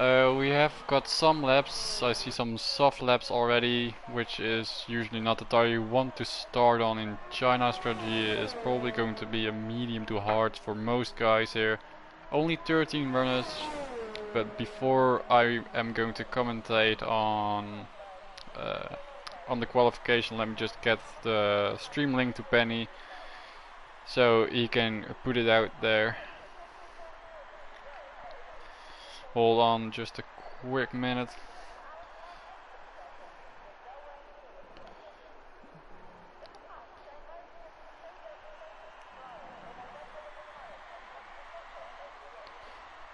We have got some laps. I see some soft laps already, which is usually not the tire you want to start on in China. Strategy is probably going to be a medium to hard for most guys here. Only 13 runners, but before I am going to commentate on the qualification, let me just get the stream link to Penny so he can put it out there. Hold on just a quick minute.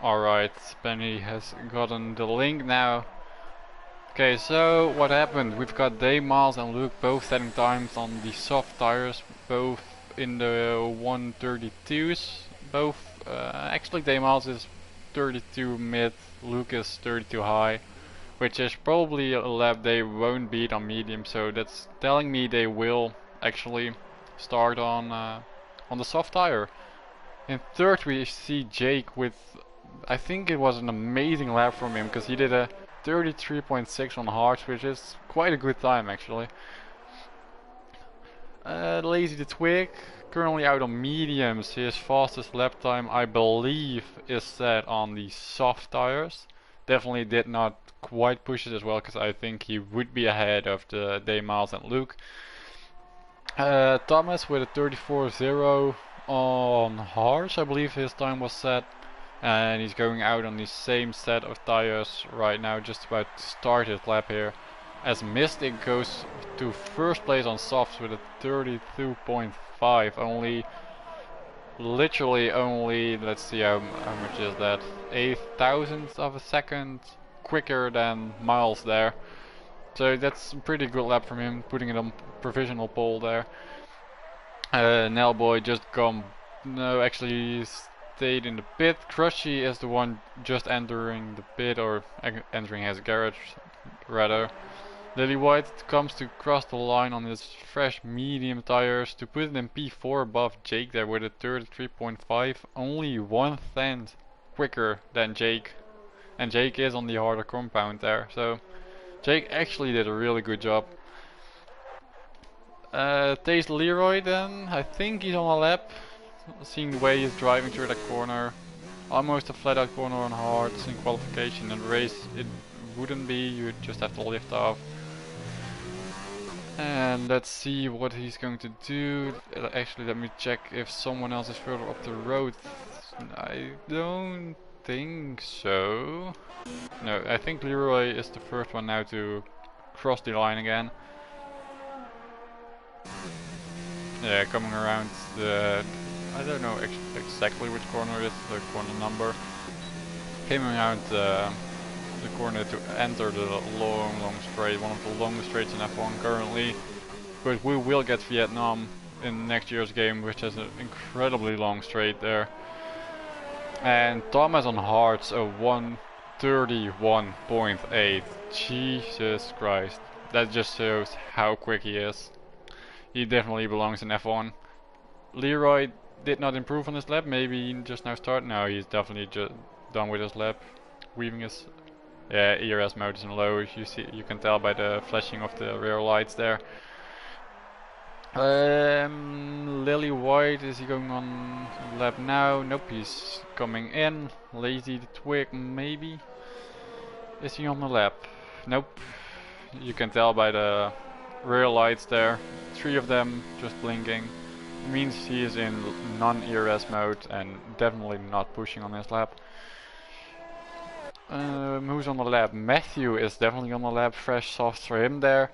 Alright, Penny has gotten the link now. Okay, so what happened? We've got Day, Miles and Luke both setting times on the soft tires, both in the 132s. Both, actually Day Miles is 32 mid, Luke is 32 high, which is probably a lap they won't beat on medium, so that's telling me they will actually start on the soft tire. In third we see Jake with, I think it was an amazing lap from him, because he did a 33.6 on hards, which is quite a good time actually. Lazy the Twig, currently out on mediums. His fastest lap time, I believe, is set on the soft tires. Definitely did not quite push it as well, because I think he would be ahead of the Day, Miles and Luke. Thomas with a 34.0 on hards, I believe his time was set. And he's going out on the same set of tires right now, just about to start his lap here. As Mystic goes to first place on softs with a 32.5, literally only, let's see how much is that, 0.008 of a second quicker than Miles there. So that's a pretty good lap from him, putting it on provisional pole there. Nellboy just gone, no, actually stayed in the pit. Crushy is the one just entering the pit, or entering his garage rather. Lily White comes to cross the line on his fresh medium tires to put it in P4 above Jake there with a 33.5, only 1/10 quicker than Jake, and Jake is on the harder compound there, so Jake actually did a really good job. Taste Leroy then, I think he's on a lap. Seeing the way he's driving through that corner, almost a flat out corner on hards in qualification. In race it wouldn't be, you'd just have to lift off. And let's see what he's going to do. Actually, let me check if someone else is further up the road. I don't think so. No, I think Leroy is the first one now to cross the line again. Yeah, coming around the, I don't know exactly which corner it is, the corner number. Came around the corner to enter the long straight, one of the longest straights in F1 currently. But we will get Vietnam in next year's game, which has an incredibly long straight there. And Thomas on hards, a 1:31.8. Jesus Christ. That just shows how quick he is. He definitely belongs in F1. Leroy did not improve on his lap, maybe he just now started. No, he's definitely just done with his lap. Weaving his ERS mode is in low. You can tell by the flashing of the rear lights there. Lily White, is he going on lap now? Nope, he's coming in. Lazy the Twig, maybe. Is he on the lap? Nope. You can tell by the rear lights there. 3 of them just blinking. It means he is in non-ERS mode and definitely not pushing on his lap. Who's on the lap? Matthew is definitely on the lap. Fresh softs for him there.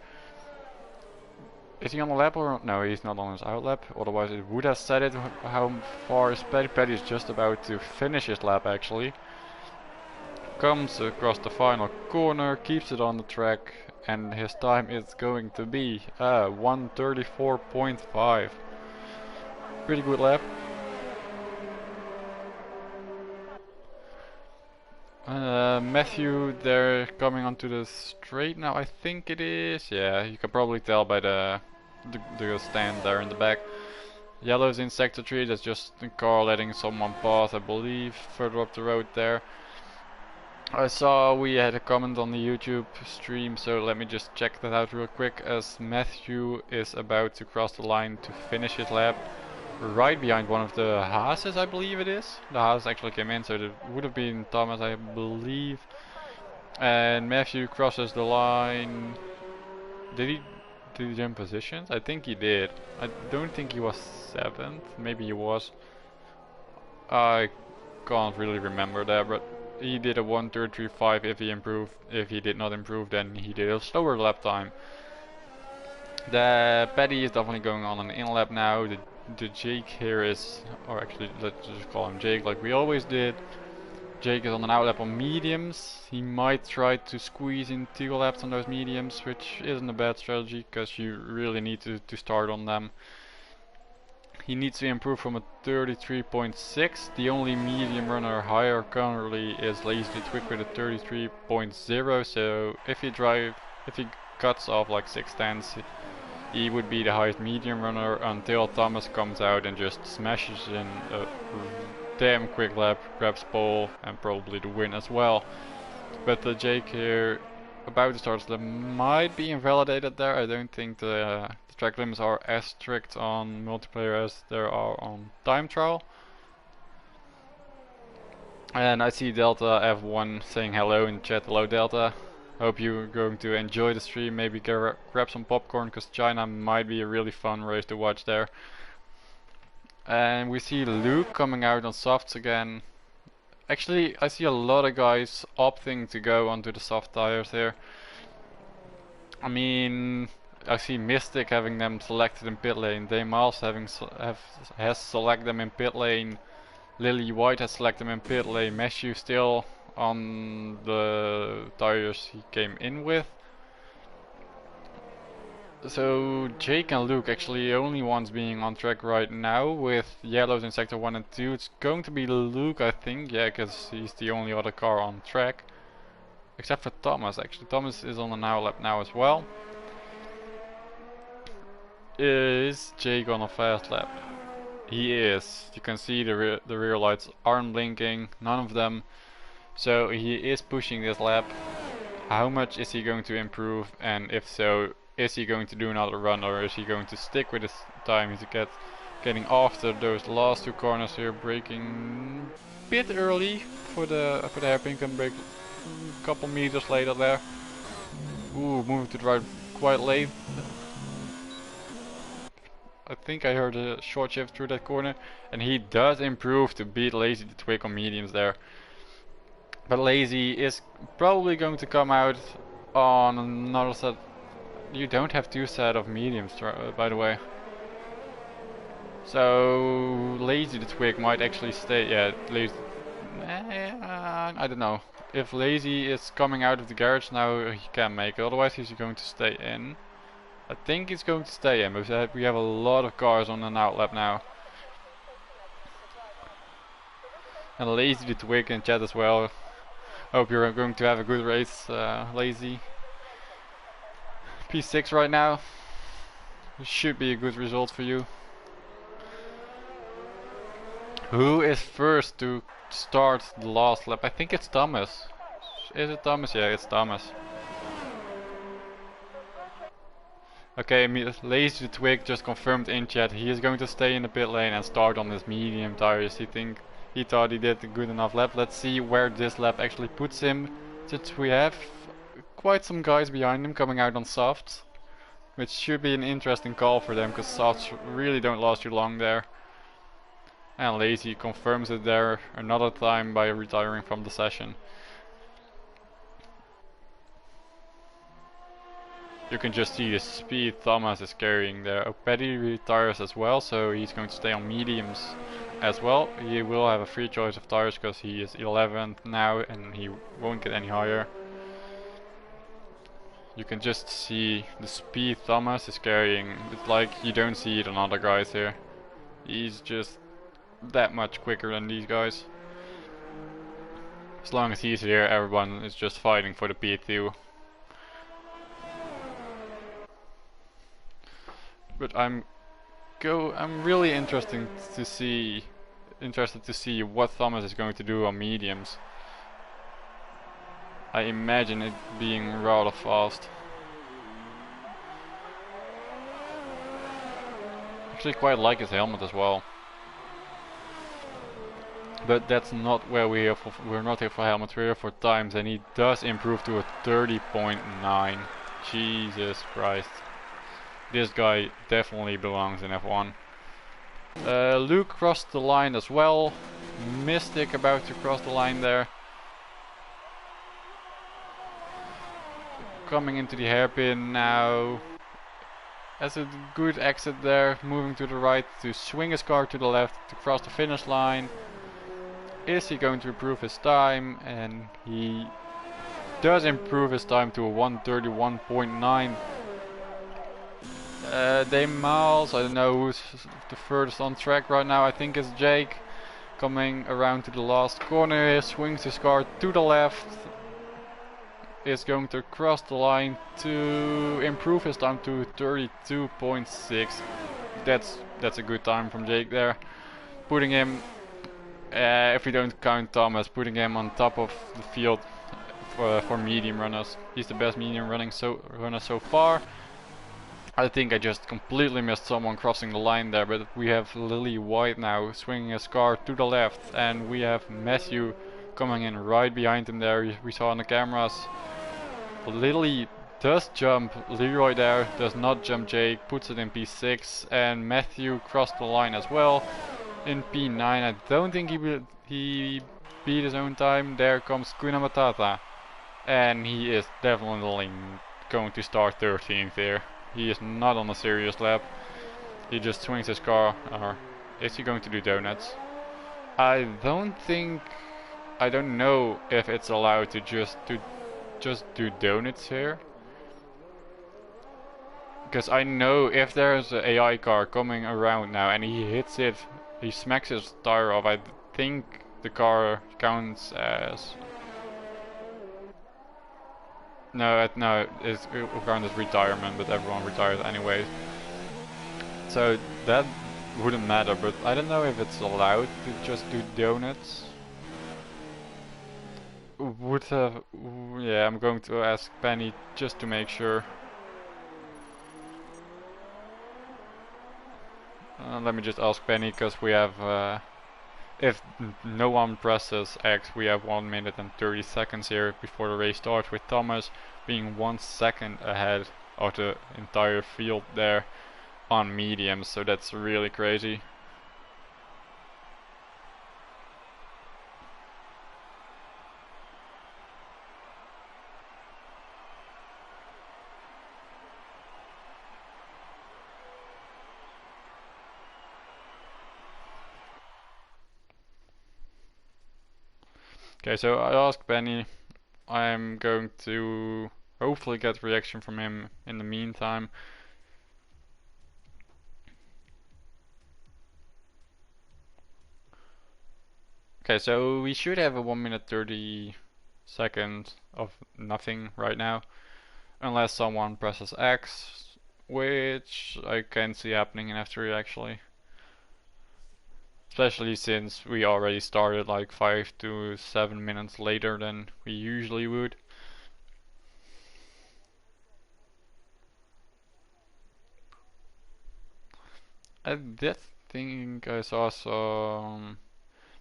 Is he on the lap or no? He's not on his out lap. Otherwise it would have said it. How far is Paddy? Paddy is just about to finish his lap actually. Comes across the final corner, keeps it on the track, and his time is going to be 1:34.5. Pretty good lap. Matthew, they're coming onto the straight now, I think it is. Yeah, you can probably tell by the stand there in the back. Yellow's in sector 3, that's just the car letting someone pass, I believe, further up the road there. I saw we had a comment on the YouTube stream, so let me just check that out real quick, as Matthew is about to cross the line to finish his lap right behind one of the Haases, I believe it is. The Haas actually came in, so it would have been Thomas, I believe. And Matthew crosses the line. Did he jump positions? I think he did. I don't think he was 7th. Maybe he was. I can't really remember that, but he did a 1:33.5 if he improved. If he did not improve, then he did a slower lap time. The Paddy is definitely going on an in lap now. The Jake here is, or actually let's just call him Jake like we always did. Jake is on an out lap on mediums. He might try to squeeze in 2 laps on those mediums, which isn't a bad strategy because you really need to start on them. He needs to improve from a 33.6. The only medium runner higher currently is Lazy Twig with a 33.0. So if he cuts off like 6 tenths, he would be the highest medium runner until Thomas comes out and just smashes in a damn quick lap, grabs pole and probably the win as well. But the Jake here about to start lap might be invalidated there. I don't think the track limits are as strict on multiplayer as there are on time trial. And I see Delta F1 saying hello in chat. Hello Delta. Hope you're going to enjoy the stream. Maybe grab some popcorn because China might be a really fun race to watch there. And we see Luke coming out on softs again. Actually, I see a lot of guys opting to go onto the soft tires here. I mean, I see Mystic having them selected in pit lane. Daymiles has selected them in pit lane. Lily White has selected them in pit lane. Matthew still on the tires he came in with. So Jake and Luke actually the only ones being on track right now, with yellows in sector 1 and 2. It's going to be Luke, I think, yeah, because he's the only other car on track. Except for Thomas, actually. Thomas is on an hour lap now as well. Is Jake on a fast lap? He is. You can see the rear lights aren't blinking, none of them. So he is pushing this lap. How much is he going to improve, and if so, is he going to do another run, or is he going to stick with his time to getting after those last 2 corners here, braking a bit early for the hairpin, can brake a couple meters later there. Ooh, moving to the right quite late. I think I heard a short shift through that corner, and he does improve to beat Lazy the Twig on mediums there. But Lazy is probably going to come out on another set. You don't have 2 sets of mediums, by the way. So Lazy the Twig might actually stay. Yeah, Lazy. I don't know. If Lazy is coming out of the garage now, he can make it. Otherwise, he's going to stay in. I think he's going to stay in, because we have a lot of cars on an out lap now. And Lazy the Twig in chat as well. Hope you're going to have a good race, Lazy. P6 right now. It should be a good result for you. Who is first to start the last lap? I think it's Thomas. Is it Thomas? Yeah, it's Thomas. Okay, Lazy the Twig just confirmed in chat. He is going to stay in the pit lane and start on his medium tires. He thought he did a good enough lap. Let's see where this lap actually puts him, since we have quite some guys behind him coming out on softs, which should be an interesting call for them, because softs really don't last too long there. And Lazy confirms it there another time by retiring from the session. You can just see the speed Thomas is carrying there. Paddy retires as well, so he's going to stay on mediums as well. He will have a free choice of tires because he is 11th now and he won't get any higher. You can just see the speed Thomas is carrying. It's like you don't see it on other guys here. He's just that much quicker than these guys. As long as he's here, everyone is just fighting for the P2. But I'm really interested to see what Thomas is going to do on mediums. I imagine it being rather fast. Actually quite like his helmet as well. But that's not where we're not here for helmets, we're here for times, and he does improve to a 30.9. Jesus Christ. This guy definitely belongs in F1. Luke crossed the line as well. Mystic about to cross the line there. Coming into the hairpin now. Has a good exit there, moving to the right to swing his car to the left to cross the finish line. Is he going to improve his time? And he does improve his time to a 1:31.9. Day miles, I don't know who's the furthest on track right now. I think it's Jake. Coming around to the last corner here, swings his car to the left. Is going to cross the line to improve his time to 32.6. That's a good time from Jake there. Putting him, if we don't count Thomas, putting him on top of the field for medium runners. He's the best medium runner so far. I think I just completely missed someone crossing the line there, but we have Lily White now swinging his car to the left, and we have Matthew coming in right behind him there. We saw on the cameras. Lily does jump Leroy there, does not jump Jake, puts it in P6, and Matthew crossed the line as well in P9. I don't think he beat his own time. There comes Kuna Matata, and he is definitely going to start 13th here. He is not on a serious lap. He just swings his car. Or is he going to do donuts? I don't know if it's allowed to just do donuts here. Because I know if there's an AI car coming around now and he hits it, he smacks his tire off, I think the car counts as... No, it's counted as retirement, but everyone retires anyway. So that wouldn't matter, but I don't know if it's allowed to just do donuts. Yeah, I'm going to ask Penny just to make sure. Let me just ask Penny, because we have, if no one presses X, we have 1 minute and 30 seconds here before the race starts, with Thomas being 1 second ahead of the entire field there on mediums, so that's really crazy. Okay, so I asked Benny. I'm going to hopefully get reaction from him in the meantime. Okay, so we should have a 1 minute 30 seconds of nothing right now, unless someone presses X, which I can see happening in F3 actually. Especially since we already started like 5 to 7 minutes later than we usually would. I did think I saw some...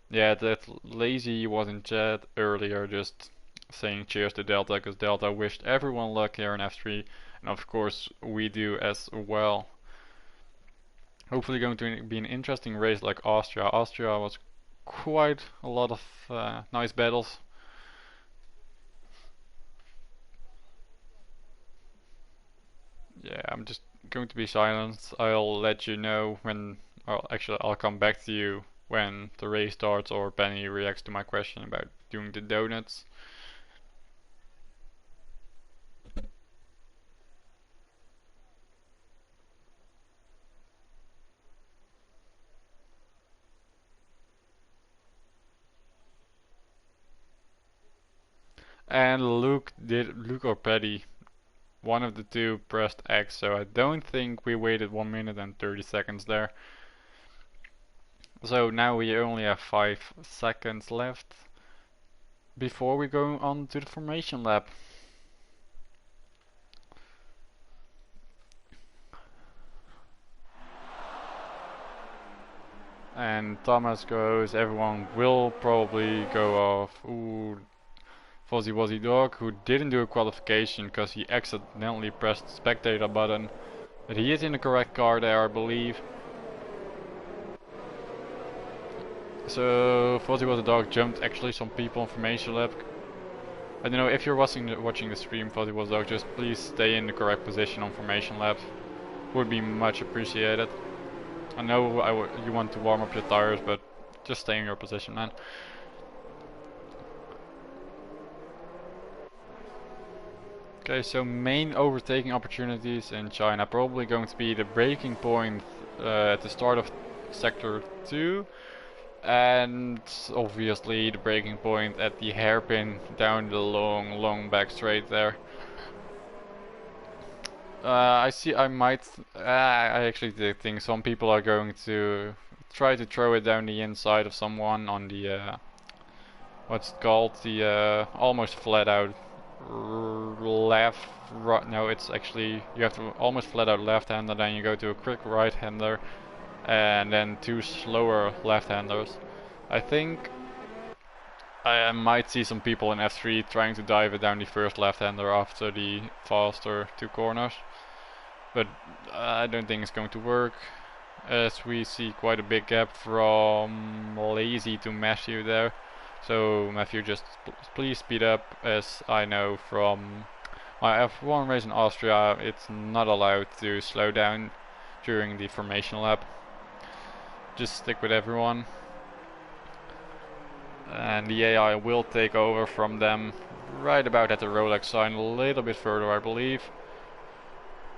Yeah, that Lazy was in chat earlier just saying cheers to Delta, because Delta wished everyone luck here in F3, and of course we do as well. Hopefully going to be an interesting race like Austria. Austria was quite a lot of nice battles. Yeah, I'm just going to be silent. I'll let you know when, actually I'll come back to you when the race starts, or Penny reacts to my question about doing the donuts. And Luke or Petty, one of the two pressed X, so I don't think we waited 1 minute and 30 seconds there. So now we only have 5 seconds left. before we go on to the formation lab. And Thomas goes, everyone will probably go off. Ooh, Fuzzy Wuzzy Dog, who didn't do a qualification because he accidentally pressed the spectator button. But he is in the correct car there, I believe. So Fuzzy Wuzzy Dog jumped actually some people in formation lab. I don't know, if you're watching the stream, Fuzzy Wuzzy Dog, just please stay in the correct position on formation lab. Would be much appreciated. I know you want to warm up your tires, but just stay in your position, man. Okay, so main overtaking opportunities in China probably going to be the braking point at the start of sector 2, and obviously the braking point at the hairpin down the long back straight there. I actually did think some people are going to try to throw it down the inside of someone on the what's it called, the almost flat out left, right, no, it's actually, you have to almost flat out left hander, then you go to a quick right hander, and then two slower left handers. I think I might see some people in F3 trying to dive it down the first left hander after the faster two corners. But I don't think it's going to work, as we see quite a big gap from Lazy to Matthew there. So Matthew, just please speed up, as I know from my F1 race in Austria, it's not allowed to slow down during the formation lap. Just stick with everyone. And the AI will take over from them right about at the Rolex sign, a little bit further I believe.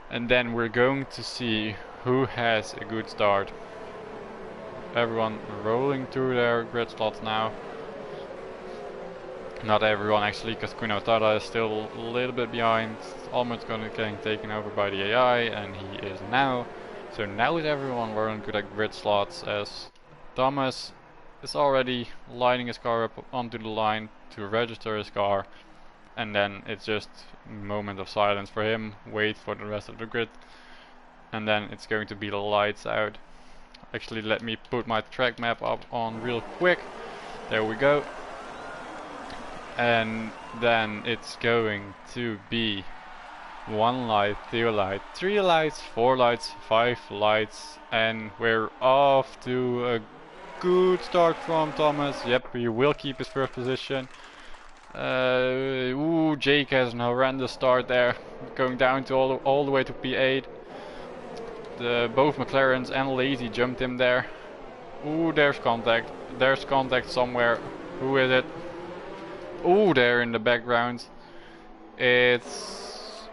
And then we're going to see who has a good start. Everyone rolling through their grid slots now. Not everyone actually, because Kunatada is still a little bit behind, almost getting taken over by the AI, and he is now. So now is everyone rolling good at grid slots, as Thomas is already lining his car up onto the line to register his car. And then it's just a moment of silence for him, wait for the rest of the grid, and then it's going to be the lights out. Actually, let me put my track map up on real quick. There we go. And then it's going to be 1 light, 2 light, 3 lights, 4 lights, 5 lights, and we're off to a good start from Thomas. Yep, he will keep his first position. Jake has an horrendous start there, going down to all the way to P8. Both McLarens and Lazy jumped him there. Ooh, there's contact. There's contact somewhere. Who is it? Ooh, there in the background. It's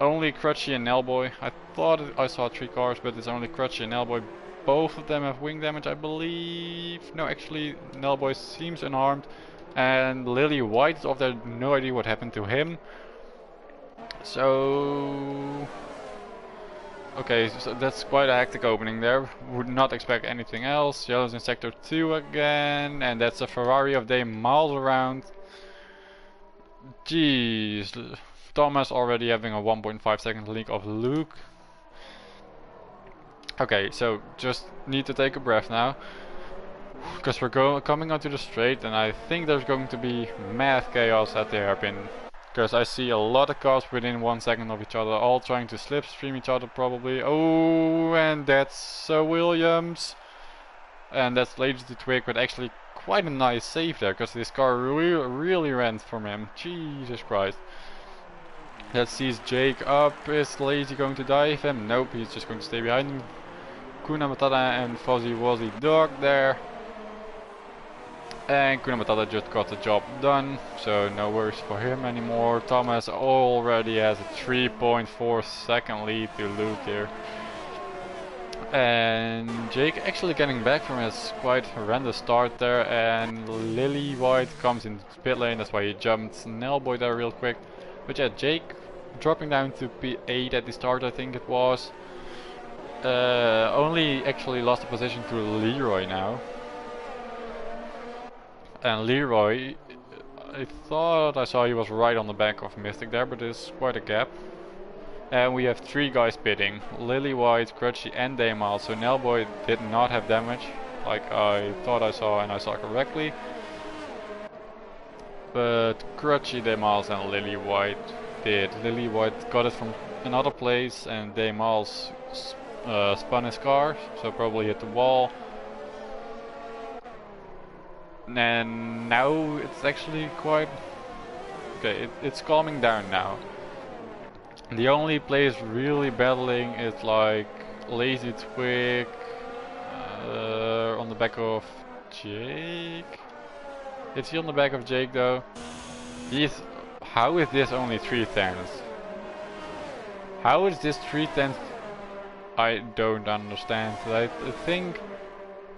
only Crutchy and Nellboy. I thought I saw 3 cars, but it's only Crutchy and Nellboy. Both of them have wing damage, I believe. No, actually, Nellboy seems unharmed. And Lily White is off there, no idea what happened to him. So... okay, so that's quite a hectic opening there. Would not expect anything else. Yellow's in sector 2 again, and that's a Ferrari of day miles around. Jeez, Thomas already having a 1.5 second lead of Luke. Okay, so just need to take a breath now, because we're coming onto the straight, and I think there's going to be mad chaos at the hairpin. Because I see a lot of cars within 1 second of each other, all trying to slipstream each other probably. Oh, and that's Williams. And that's Lazy to Twig, but actually quite a nice save there, because this car really ran from him. Jesus Christ. Let's see, Jake up. Is Lazy going to dive him? Nope, he's just going to stay behind him. Kuna Matata and Fuzzy Wuzzy Dog there. And Kuna Matata just got the job done, so no worries for him anymore. Thomas already has a 3.4 second lead to Luke here. And Jake actually getting back from his quite horrendous start there, and Lily White comes in pit lane, that's why he jumped Nellboy there real quick. But yeah, Jake dropping down to P8 at the start, I think it was. Only actually lost the position to Leroy now. And Leroy, I thought I saw he was right on the back of Mystic there, but there's quite a gap. And we have 3 guys pitting. Lily White, Crutchy and Daymal. So Nelboy did not have damage, like I thought I saw and I saw correctly. But Crutchy, Daymal and Lily White did. Lily White got it from another place and Daymal's spun his car, so probably hit the wall. And now it's actually quite... okay, it's calming down now. The only place really battling is like Lazy Twig on the back of Jake. Is he on the back of Jake though? How is this only 3/10? How is this 3/10? I don't understand. I think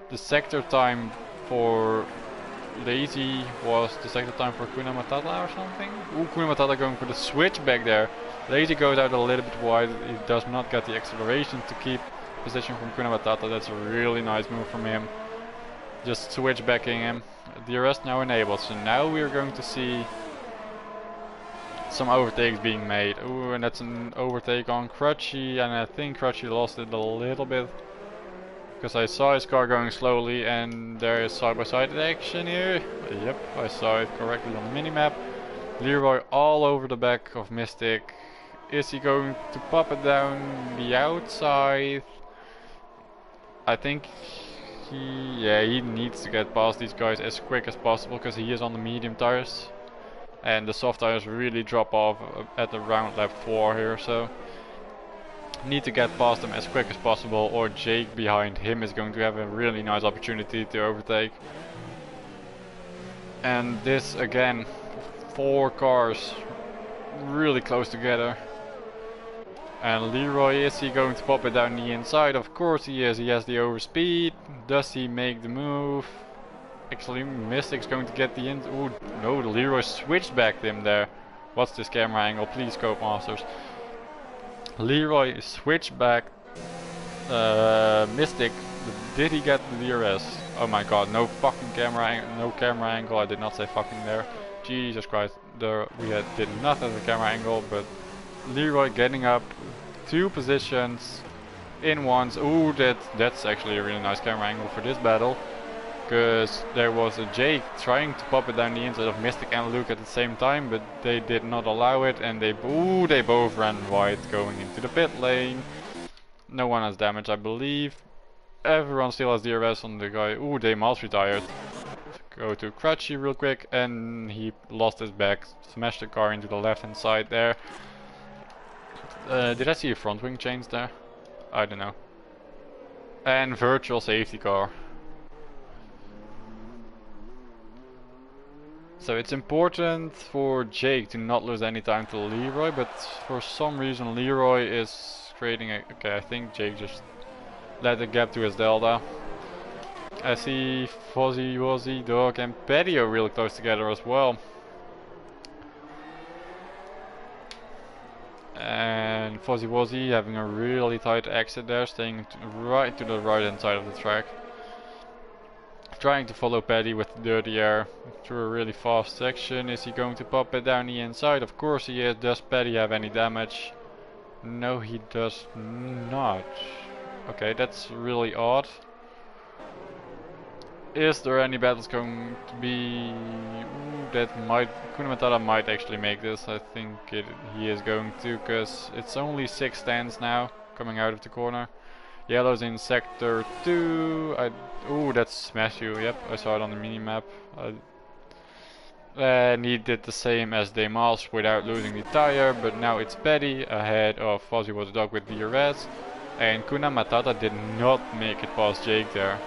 the sector time for Lazy was the sector time for Kuna Matata or something? Ooh, Kuna Matata going for the switch back there. Lazy goes out a little bit wide, he does not get the acceleration to keep position from Kuna Matata. That's a really nice move from him. Just switch backing him. The arrest now enabled, so now we're going to see some overtakes being made. Ooh, and that's an overtake on Crutchy, and I think Crutchy lost it a little bit. Because I saw his car going slowly, and there is side-by-side action here. Yep, I saw it correctly on the minimap. Leroy all over the back of Mystic. Is he going to pop it down the outside? I think he needs to get past these guys as quick as possible, because he is on the medium tires. And the soft tires really drop off at around lap 4 here, so need to get past them as quick as possible, or Jake behind him is going to have a really nice opportunity to overtake. And this again, 4 cars really close together. And Leroy, is he going to pop it down the inside? Of course he is. He has the overspeed. Does he make the move? Actually, Mystic's going to get the Ooh, no, Leroy switched back him there. What's this camera angle? Please, Codemasters. Leroy switched back Mystic. Did he get the DRS? Oh my god, no fucking camera angle. I did not say fucking there. Jesus Christ, did not have the camera angle, but Leroy getting up 2 positions in once. Ooh, that's actually a really nice camera angle for this battle. Because there was a Jake trying to pop it down the inside of Mystic and Luke at the same time, but they did not allow it, and they both ran wide going into the pit lane. No one has damage, I believe. Everyone still has DRS on the guy. Ooh, Daymal's retired. Go to Crutchy real quick, and he lost his back, smashed the car into the left hand side there. Did I see a front wing change there? I don't know. And virtual safety car. So it's important for Jake to not lose any time to Leroy, but for some reason Leroy is creating a... okay, I think Jake just let the gap to his delta. I see Fuzzy, Wuzzy, Dog and Patio really close together as well. And Fuzzy Wuzzy having a really tight exit there, staying right to the right hand side of the track. Trying to follow Paddy with the dirty air through a really fast section. Is he going to pop it down the inside? Of course he is. Does Paddy have any damage? No, he does not. Okay, that's really odd. Is there any battles going to be... ooh, that might... Kuna Matata might actually make this. I think he is going to, because it's only 6 stands now coming out of the corner. Yellow's in sector 2. Ooh, that's Smash You. Yep, I saw it on the minimap. And he did the same as Daymal's without losing the tire, but now it's Paddy ahead of Fuzzy Was Dog with DRS. And Kuna Matata did not make it past Jake there.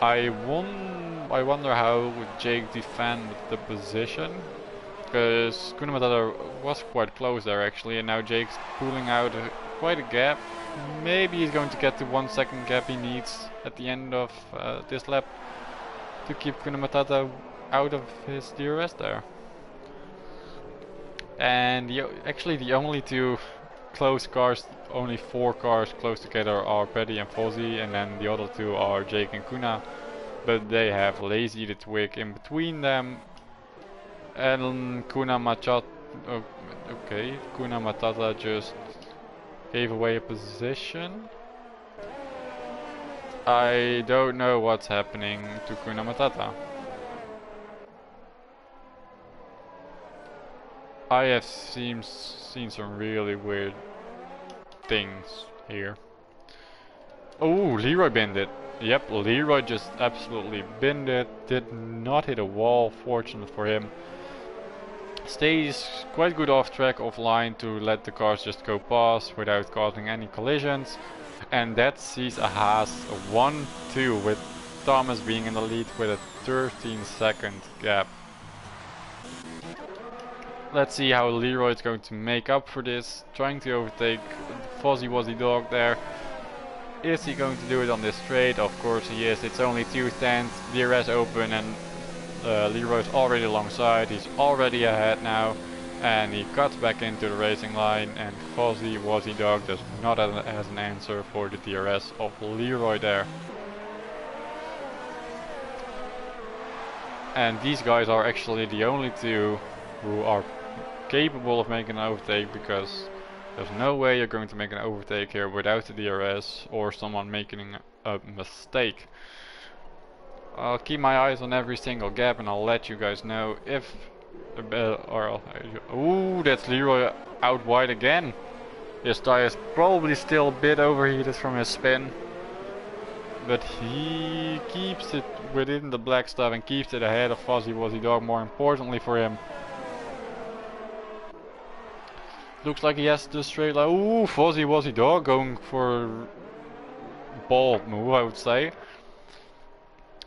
I wonder how would Jake defend the position, because Kuna Matata was quite close there actually, and now Jake's pulling out quite a gap. Maybe he's going to get the 1 second gap he needs at the end of this lap to keep Kuna Matata out of his DRS there. And actually the only 2 close cars, only 4 cars close together are Paddy and Fozzy, and then the other 2 are Jake and Kuna. But they have Lazy the Twig in between them. And Kuna Matata, okay, Kuna Matata just gave away a position. I don't know what's happening to Kuna Matata. I have seen some really weird things here. Oh, Leroy binned it. Yep, Leroy just absolutely binned it. Did not hit a wall, fortunate for him. Stays quite good off track, offline, to let the cars just go past without causing any collisions. And that sees a Haas 1-2 with Thomas being in the lead with a 13-second gap. Let's see how Leroy is going to make up for this. Trying to overtake Fozzy Wozzy Dog there. Is he going to do it on this straight? Of course he is. It's only 2 tenths, DRS open, and Leroy's already alongside. He's already ahead now. And he cuts back into the racing line, and Fozzy Wozzy Dog does not have an answer for the DRS of Leroy there. And these guys are actually the only two who are capable of making an overtake, because there's no way you're going to make an overtake here without the DRS or someone making a mistake. I'll keep my eyes on every single gap and I'll let you guys know if ooh, that's Leroy out wide again. His tire is probably still a bit overheated from his spin, but he keeps it within the black stuff and keeps it ahead of Fozzy Wozzy Dog, more importantly for him. Looks like he has the straight line. Ooh, Fozzy Wozzy Dog going for a bold move, I would say.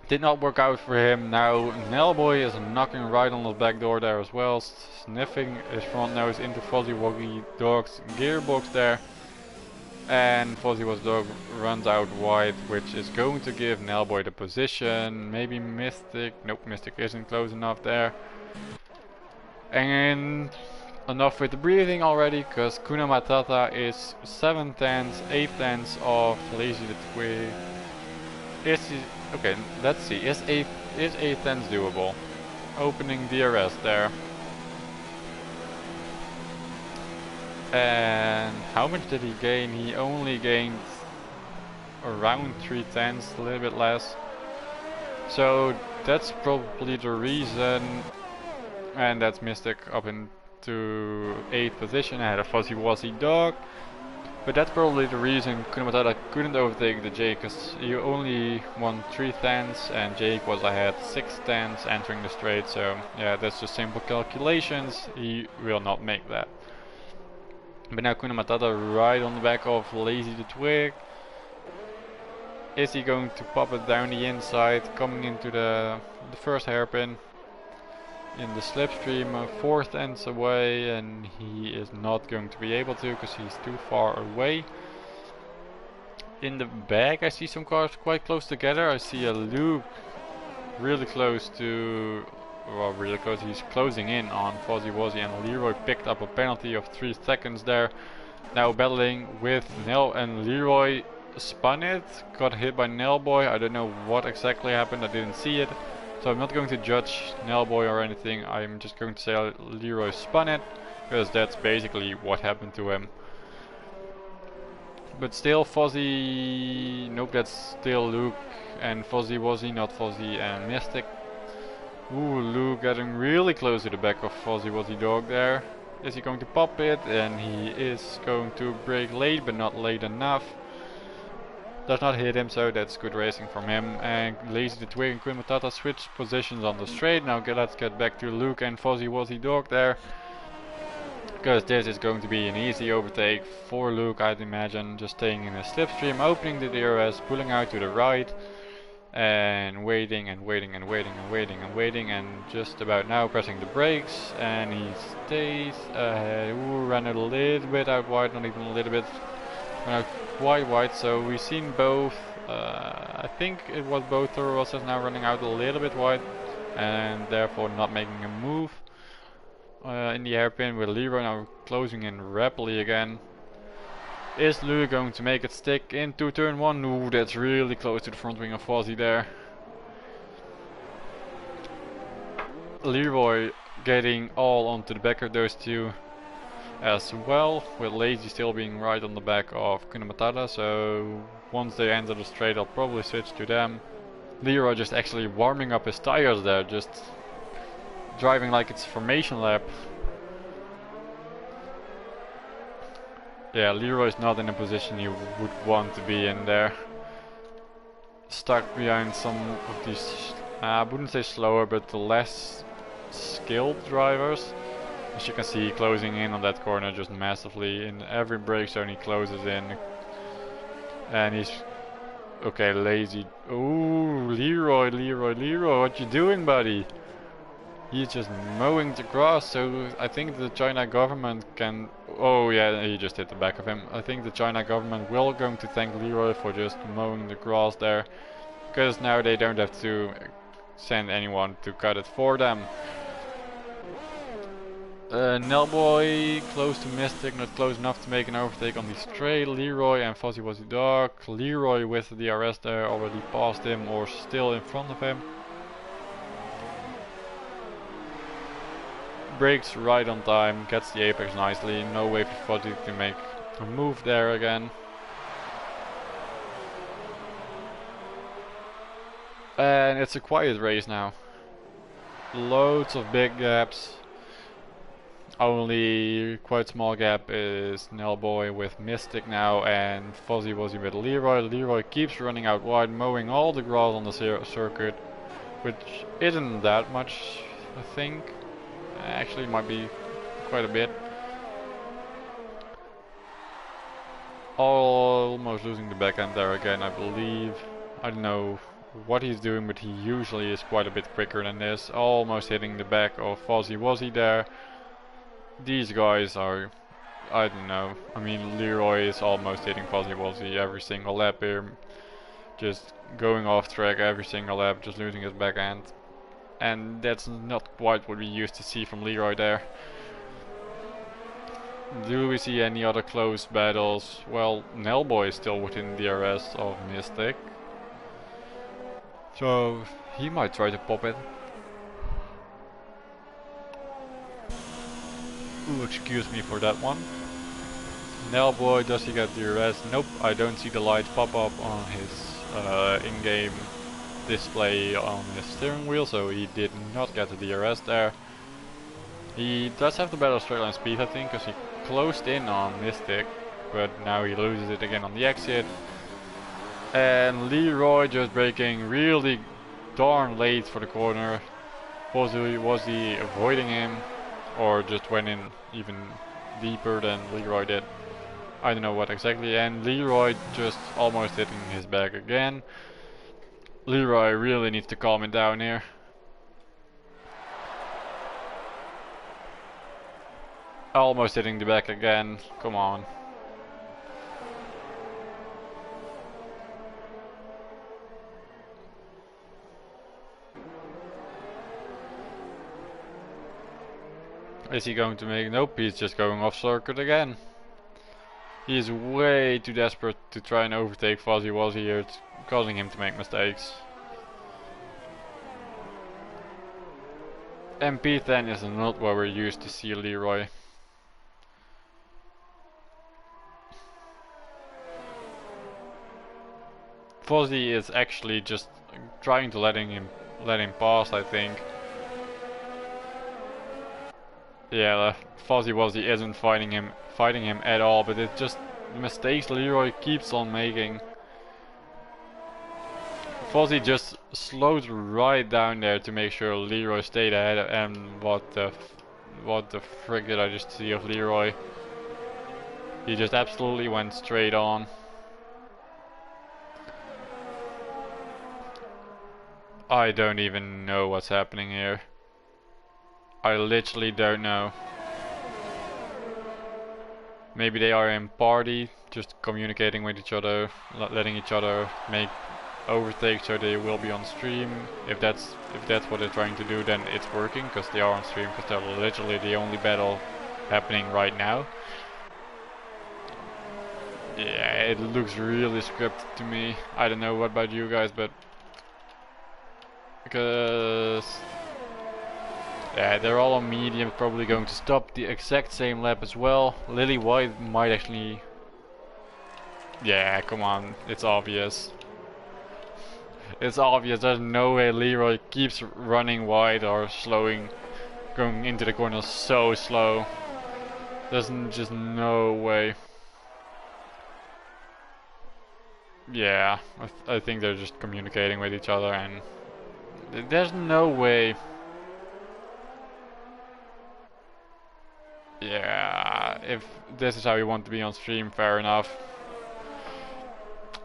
Did not work out for him. Now Nellboy is knocking right on the back door there as well, sniffing his front nose into Fozzy Wozzy Dog's gearbox there. And Fozzy Wozzy Dog runs out wide, which is going to give Nellboy the position. Maybe Mystic. Nope, Mystic isn't close enough there. And enough with the breathing already, because Kuna Matata is 7 tenths, 8 tenths of Lazy the Twig. Okay, let's see. Is 8 tenths doable? Opening DRS there. And how much did he gain? He only gained around 3 tenths, a little bit less. So that's probably the reason. And that's Mystic up into 8th position ahead of Fozzy Wozzy Dog. But that's probably the reason Kuna Matata couldn't overtake the Jake, because he only won 3 tenths and Jake was ahead 6 tenths entering the straight. So yeah, that's just simple calculations. He will not make that. But now Kuna Matata right on the back of Lazy the Twig. Is he going to pop it down the inside, coming into the first hairpin in the slipstream, 4 tenths away, and he is not going to be able to because he's too far away. In the back I see some cars quite close together. I see a Luke really close to, well, really close, he's closing in on Fozzy Wozzy, and Leroy picked up a penalty of 3 seconds there. Now battling with Nell, and Leroy spun it, got hit by Nellboy. I don't know what exactly happened, I didn't see it. So I'm not going to judge Nellboy or anything, I'm just going to say Leroy spun it, because that's basically what happened to him. But still Fozzy, nope, that's still Luke and Fozzy Wozzy, not Fozzy and Mystic. Ooh, Luke getting really close to the back of Fozzy Wozzy Dog there. Is he going to pop it? And he is going to brake late, but not late enough. Does not hit him, so that's good racing from him. And Lazy the Twig and Kuna Matata switch positions on the straight. Now let's get back to Luke and Fozzy Wozzy Dog there, because this is going to be an easy overtake for Luke, I'd imagine. Just staying in a slipstream, opening the DRS, pulling out to the right, and waiting and waiting and waiting and waiting and waiting, and just about now pressing the brakes, and he stays ahead. Ooh, ran a little bit out wide, not even a little bit, ran out quite wide. So we've seen both, I think it was both Toro Rossos now running out a little bit wide, and therefore not making a move in the hairpin, with Leroy now closing in rapidly again. Is Louis going to make it stick into turn 1? Ooh, that's really close to the front wing of Fozzy there. Leroy getting all onto the back of those two as well, with Lazy still being right on the back of Kunamatata, so once they enter the straight I'll probably switch to them. Leroy just actually warming up his tires there, just driving like it's a formation lap. Yeah, Leroy's not in a position he would want to be in there. Stuck behind some of these, I wouldn't say slower, but the less skilled drivers. As you can see, closing in on that corner just massively. In every brake zone he closes in. And he's... okay, Lazy. Ooh, Leroy, what you doing, buddy? He's just mowing the grass, so I think the China government can... oh yeah, he just hit the back of him. I think the China government will going to thank Leroy for just mowing the grass there. Because now they don't have to send anyone to cut it for them. Nellboy close to Mystic, not close enough to make an overtake on the straight. Leroy and Fuzzy Wuzzy Dog. Leroy with the DRS there, already past him or still in front of him. Brakes right on time, gets the apex nicely, no way for Fuzzy to make a move there again. And it's a quiet race now. Loads of big gaps. Only quite small gap is Nellboy with Mystic now, and Fuzzy Wuzzy with Leroy. Leroy keeps running out wide, mowing all the grass on the circuit, which isn't that much, I think. Actually might be quite a bit. Almost losing the back end there again, I believe. I don't know what he's doing, but he usually is quite a bit quicker than this. Almost hitting the back of Fuzzy Wuzzy there. These guys are, I don't know, I mean Leroy is almost hitting Fuzzy Wuzzy every single lap here. Just going off track every single lap, just losing his back end. And that's not quite what we used to see from Leroy there. Do we see any other close battles? Well, Nellboy is still within the DRS of Mystic. So he might try to pop it. Ooh, excuse me for that one. Nellboy, does he get DRS? Nope, I don't see the lights pop up on his in-game display on his steering wheel, so he did not get the DRS there. He does have the better straight line speed, I think, because he closed in on Mystic, but now he loses it again on the exit. And Leroy just braking really darn late for the corner. Was he avoiding him, or just went in even deeper than Leroy did? I don't know what exactly, and Leroy just almost hitting his back again. Leroy really needs to calm it down here. Almost hitting the back again, come on. Is he going to make? Nope, he's just going off circuit again. He's way too desperate to try and overtake Fuzzy Wuzzy here. It's causing him to make mistakes. MP10 is not where we're used to see Leroy. Fuzzy is actually just trying to let him pass, I think. Yeah, Fuzzy Wuzzy isn't fighting him at all, but it's just mistakes Leroy keeps on making. Fuzzy just slowed right down there to make sure Leroy stayed ahead, and what the frick did I just see of Leroy? He just absolutely went straight on. I don't even know what's happening here. I literally don't know. Maybe they are in party, just communicating with each other, letting each other make overtakes so they will be on stream. If that's what they're trying to do, then it's working, because they are on stream, because they're literally the only battle happening right now. Yeah, it looks really scripted to me. I don't know what about you guys, but because Yeah, they're all on medium, probably going to stop the exact same lap as well. Lily White might actually... Yeah, come on, it's obvious. It's obvious, there's no way Leroy keeps running wide or slowing, going into the corner so slow. There's just no way. Yeah, I think they're just communicating with each other and there's no way. Yeah, if this is how you want to be on stream, fair enough.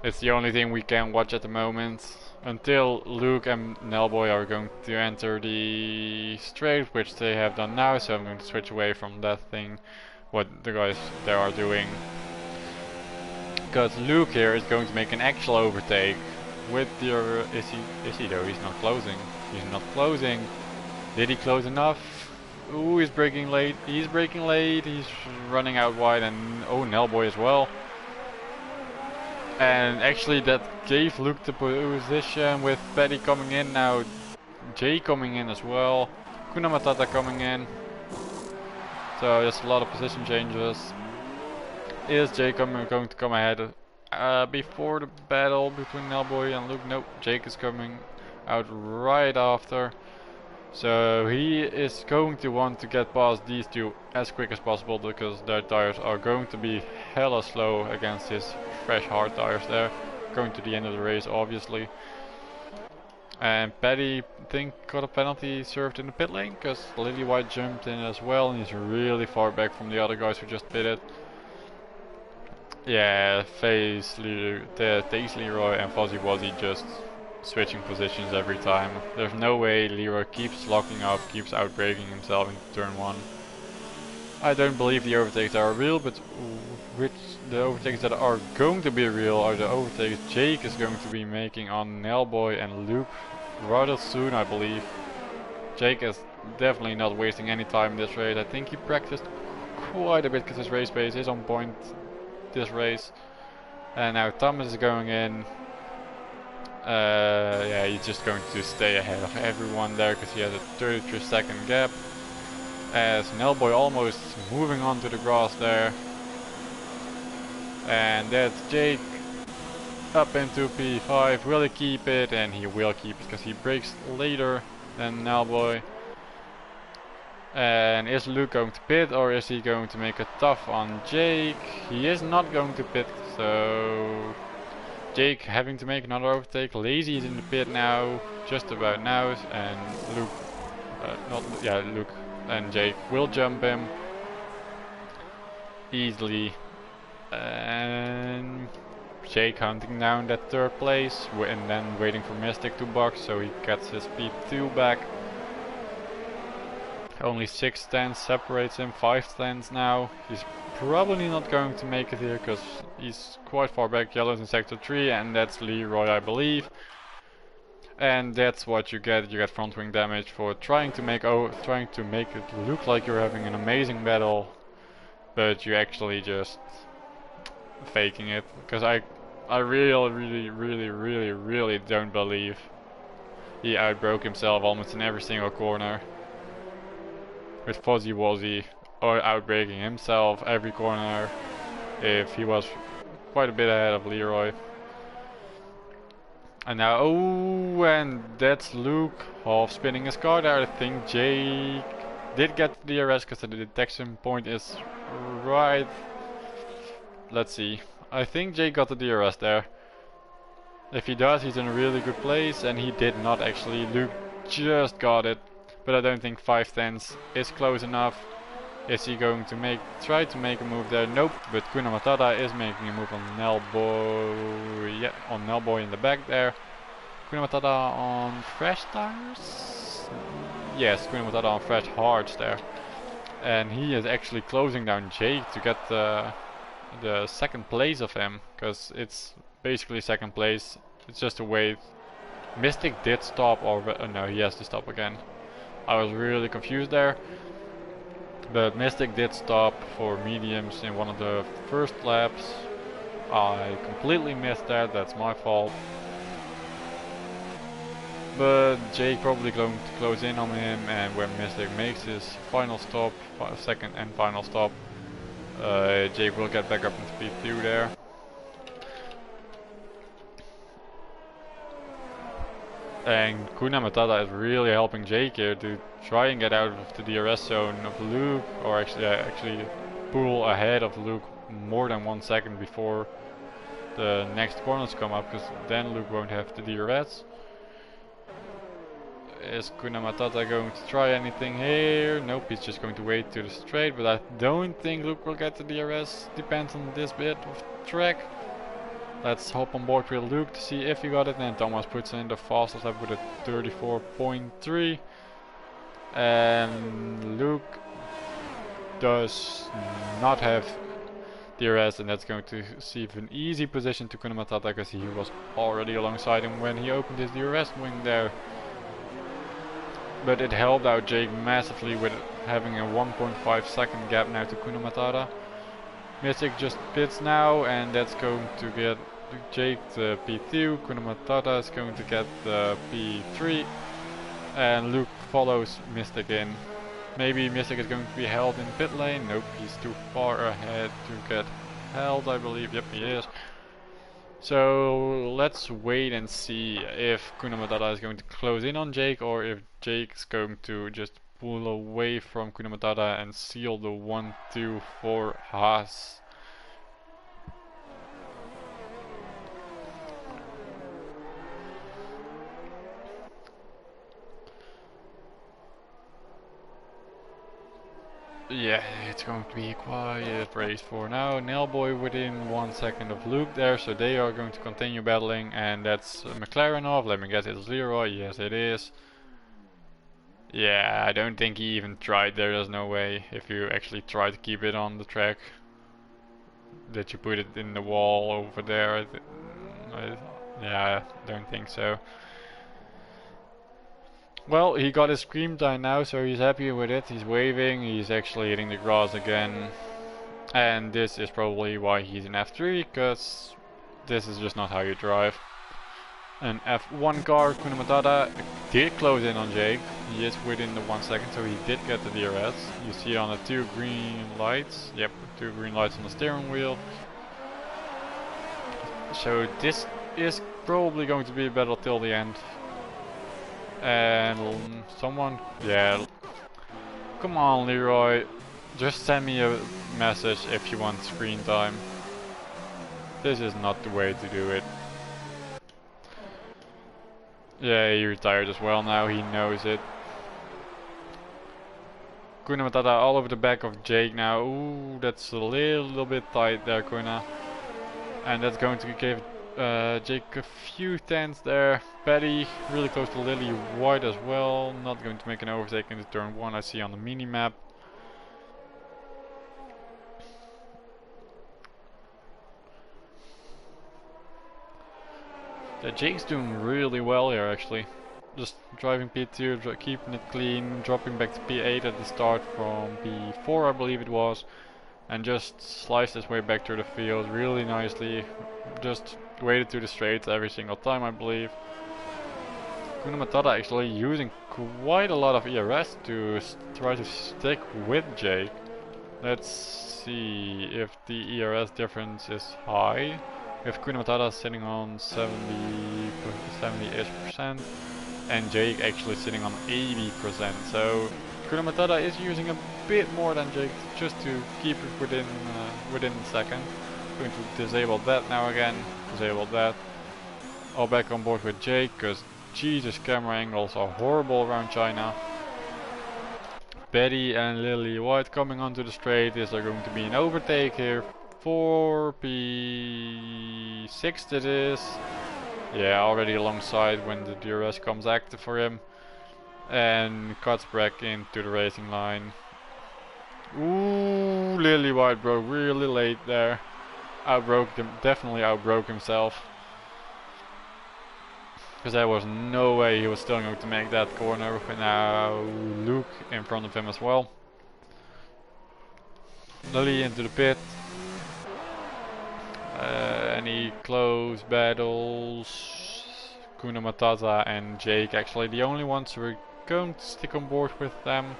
It's the only thing we can watch at the moment. Until Luke and Nellboy are going to enter the straight, which they have done now, so I'm going to switch away from that thing, what the guys there are doing. Because Luke here is going to make an actual overtake with the... Is he though? He's not closing. He's not closing. Did he close enough? Ooh, he's braking late. He's braking late. He's running out wide, and oh, Nellboy as well. And actually that gave Luke the position with Paddy coming in now, Jay coming in as well, Kuna Matata coming in. So there's a lot of position changes. Is Jay going to come ahead before the battle between Nellboy and Luke? Nope, Jake is coming out right after. So he is going to want to get past these two as quick as possible because their tires are going to be hella slow against his fresh hard tires there. Going to the end of the race obviously. And Paddy, I think, got a penalty served in the pit lane because Lily White jumped in as well and he's really far back from the other guys who just pitted. Yeah, Taze Leroy and Fuzzy Wuzzy just switching positions every time. There's no way Leroy keeps locking up, keeps outbraking himself in turn 1. I don't believe the overtakes are real, but the overtakes that are going to be real are the overtakes Jake is going to be making on Nellboy and Luke rather soon, I believe. Jake is definitely not wasting any time in this race. I think he practiced quite a bit because his race pace is on point this race. And now Thomas is going in. Yeah, he's just going to stay ahead of everyone there because he has a 33-second gap. As Nellboy almost moving on to the grass there. And that's Jake up into P5. Will he keep it? And he will keep it because he brakes later than Nellboy. And is Luke going to pit or is he going to make a tough on Jake? He is not going to pit, so Jake having to make another overtake. Lazy is in the pit now, just about now, and Luke, Luke and Jake will jump him easily. And Jake hunting down that third place, and then waiting for Mystic to box so he gets his P2 back. Only 6 tenths separates him, 5 tenths now. He's probably not going to make it here because he's quite far back. Yellow's in sector 3 and that's Leroy, I believe. And that's what you get. You get front wing damage for trying to make it look like you're having an amazing battle, but you're actually just faking it. Because I really don't believe he outbroke himself almost in every single corner. With Fuzzy Wuzzy or outbreaking himself every corner if he was quite a bit ahead of Leroy. And now, oh, and that's Luke half spinning his car there. I think Jake did get the DRS because the detection point is right. Let's see. I think Jake got the DRS there. If he does, he's in a really good place, and he did not actually. Luke just got it. But I don't think 5 tenths is close enough. Is he going to try to make a move there? Nope. But Kuna Matata is making a move on Nellboy. Yeah, on Nellboy in the back there. Kuna Matata on fresh tires. Yes, Kuna Matata on fresh hards there. And he is actually closing down Jake to get the second place of him, because it's basically second place. It's just a wait. Mystic did stop, or no, he has to stop again. I was really confused there, but Mystic did stop for mediums in one of the first laps. I completely missed that, that's my fault. But Jake probably going to close in on him, and when Mystic makes his final stop, second and final stop, Jake will get back up in speed 2 there. And Kuna Matata is really helping Jake here to try and get out of the DRS zone of Luke, or actually pull ahead of Luke more than 1 second before the next corners come up, because then Luke won't have the DRS. Is Kuna Matata going to try anything here? Nope, he's just going to wait to the straight, but I don't think Luke will get the DRS. Depends on this bit of track. Let's hop on board with Luke to see if he got it, and Thomas puts in the fastest lap with a 34.3. And Luke does not have DRS, and that's going to receive an easy position to Kuna Matata, because he was already alongside him when he opened his DRS wing there. But it helped out Jake massively with having a 1.5 second gap now to Kuna Matata. Mystic just pits now, and that's going to get Jake the P2, Kuna Matata is going to get the P3, and Luke follows Mystic in. Maybe Mystic is going to be held in pit lane. Nope, he's too far ahead to get held, I believe. Yep, he is. So let's wait and see if Kuna Matata is going to close in on Jake, or if Jake's going to just pull away from Kuna Matata and seal the 1-2 for Haas. Yeah, it's going to be a quiet race for now. Nailboy within 1 second of Luke there, so they are going to continue battling, and that's McLaren off. Let me guess, it's Leroy. Yes, it is. Yeah, I don't think he even tried there. There's no way, if you actually try to keep it on the track, that you put it in the wall over there. Yeah, I don't think so. Well, he got his scream time now, so he's happy with it. He's waving, he's actually hitting the grass again. And this is probably why he's in F3, because this is just not how you drive. An F1 car, Kuna Matata did close in on Jake. He is within the 1 second, so he did get the DRS. You see on the 2 green lights. Yep, 2 green lights on the steering wheel. So this is probably going to be a battle till the end. And someone, yeah, come on Leroy, just send me a message if you want screen time. This is not the way to do it. Yeah, he retired as well now, he knows it. Kuna Matata all over the back of Jake now. Ooh, that's a little bit tight there, Kuna. And that's going to give Jake a few tenths there. Petty really close to Lily White as well. Not going to make an overtake into turn 1, I see on the mini map. Yeah, Jake's doing really well here actually. Just driving P2, keeping it clean, dropping back to P8 at the start from P4 I believe it was. And just sliced his way back through the field really nicely. Just waited to the straights every single time I believe. Kuna Matata actually using quite a lot of ERS to try to stick with Jake. Let's see if the ERS difference is high. If Kuna Matata is sitting on 70-ish% and Jake actually sitting on 80%. So Kuna Matata is using a bit more than Jake just to keep it within a second. Going to disable that now again. Disable that. All back on board with Jake, because Jesus, camera angles are horrible around China. Betty and Lily White coming onto the straight. Is there going to be an overtake here? 4P6 it is. Yeah, already alongside when the DRS comes active for him. And cuts back into the racing line. Ooh, Lily White broke really late there. Definitely outbroke himself. Because there was no way he was still going to make that corner. And now Luke in front of him as well. Lily into the pit. Any close battles? Kuna Matata and Jake actually the only ones who are going to stick on board with them.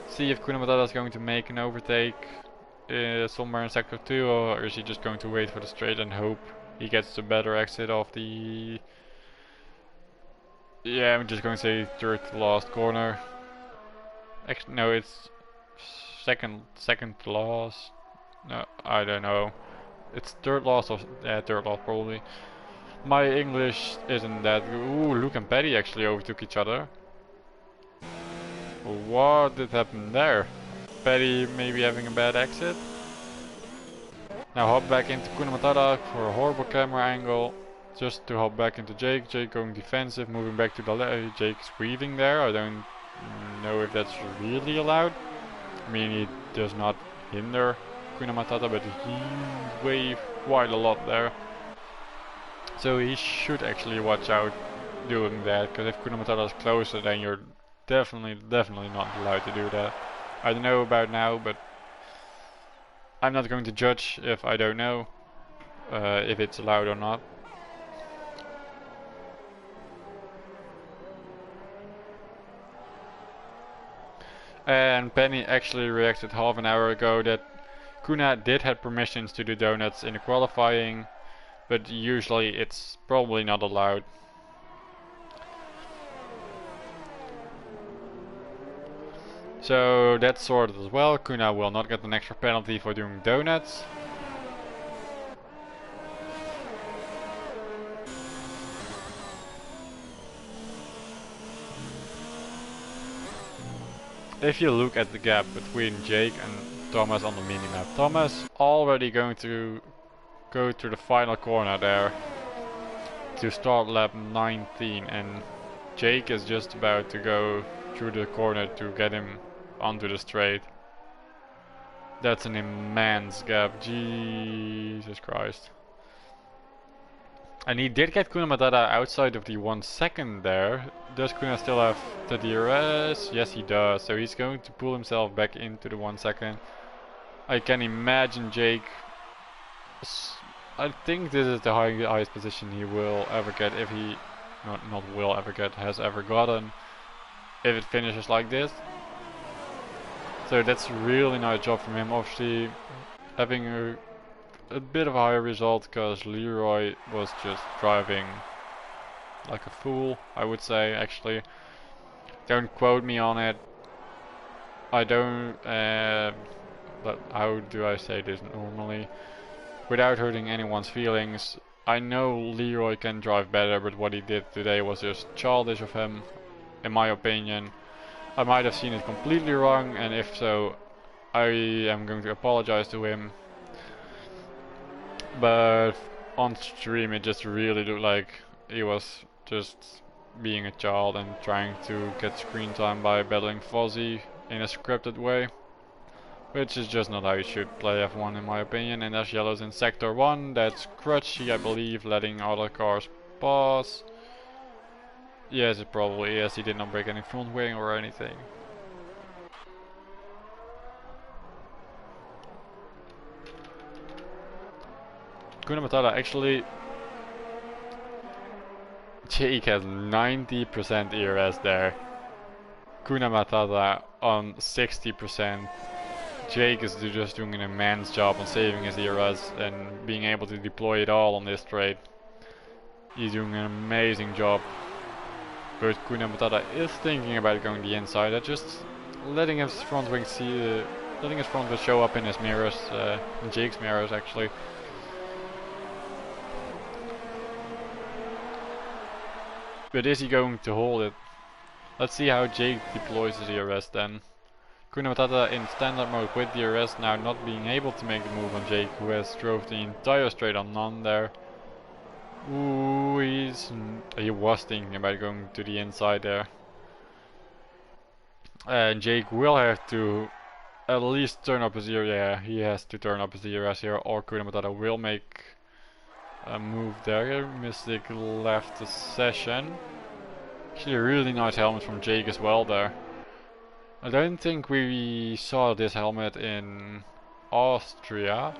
See if Kuna Matata is going to make an overtake somewhere in sector 2, or is he just going to wait for the straight and hope he gets the better exit of the... Yeah, I'm just going to say third to last corner. Actually, no, it's second to last. No, I don't know. It's third last or third last probably. My English isn't that good. Ooh, Luke and Patty actually overtook each other. What did happen there? Patty maybe having a bad exit. Now hop back into Kuna Matata for a horrible camera angle. Just to hop back into Jake. Jake going defensive, moving back to the left. Jake's weaving there. I don't know if that's really allowed. I mean, he does not hinder Kuna Matata, but he waved quite a lot there. So he should actually watch out doing that, because if Kuna Matata is closer, then you're definitely not allowed to do that. I don't know about now, but I'm not going to judge if I don't know if it's allowed or not. And Penny actually reacted half an hour ago that Kuna did have permissions to do donuts in the qualifying, but usually it's probably not allowed. So that's sorted as well. Kuna will not get an extra penalty for doing donuts. If you look at the gap between Jake and Thomas on the minimap, Thomas already going to go to the final corner there to start lap 19, and Jake is just about to go through the corner to get him onto the straight. That's an immense gap, Jesus Christ. And he did get Kuna Matata outside of the 1 second there. Does Kuna still have the DRS? Yes, he does. So he's going to pull himself back into the 1 second. I can imagine Jake. I think this is the highest position he will ever get, if he not will ever get, has ever gotten, if it finishes like this. So that's a really nice job from him. Obviously having a bit of a higher result because Leroy was just driving like a fool, I would say. Actually, don't quote me on it. I don't but how do I say this normally without hurting anyone's feelings? I know Leroy can drive better, but what he did today was just childish of him, in my opinion. I might have seen it completely wrong, and if so, I am going to apologize to him. But on stream it just really looked like he was just being a child and trying to get screen time by battling Fozzie in a scripted way, which is just not how you should play F1 in my opinion. And there's yellows in sector 1, that's Crutchy I believe, letting other cars pass. Yes, it probably is, he did not break any front wing or anything. Kuna Matata actually, Jake has 90% ERS there. Kuna Matata on 60%. Jake is just doing an immense job on saving his ERS and being able to deploy it all on this straight. He's doing an amazing job. But Kuna Matata is thinking about going the inside, just letting his front wing show up in his mirrors, in Jake's mirrors actually. But is he going to hold it? Let's see how Jake deploys his ERS then. Kuna Matata in standard mode with DRS now not being able to make the move on Jake, who has drove the entire straight on none there. Ooh, he was thinking about going to the inside there. And Jake will have to at least turn up his ERS. Yeah, he has to turn up his ERS here, or Kuna Matata will make a move there. Mystic left the session. Actually a really nice helmet from Jake as well there. I don't think we saw this helmet in Austria,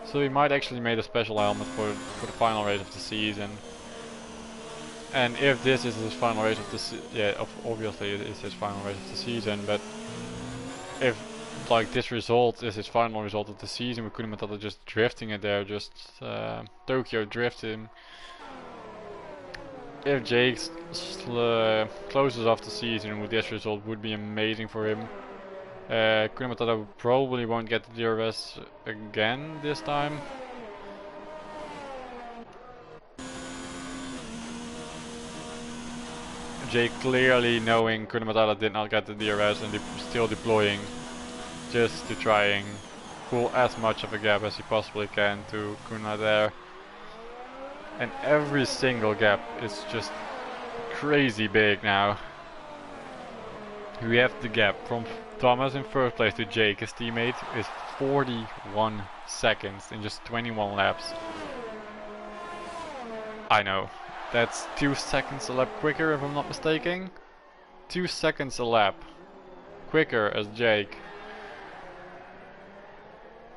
so we might actually made a special helmet for the final race of the season. And if this is his final race of the obviously it is his final race of the season, but if like this result is his final result of the season with Kuna Matata just drifting it there, just Tokyo drifting. If Jake closes off the season with this result, would be amazing for him. Kuna Matata probably won't get the DRS again this time. Jake clearly knowing Kuna Matata did not get the DRS and still deploying just to try and pull as much of a gap as he possibly can to Kuna there. And every single gap is just crazy big now. We have the gap from Thomas in first place to Jake, his teammate, is 41 seconds in just 21 laps. I know. That's 2 seconds a lap quicker if I'm not mistaken. 2 seconds a lap quicker as Jake.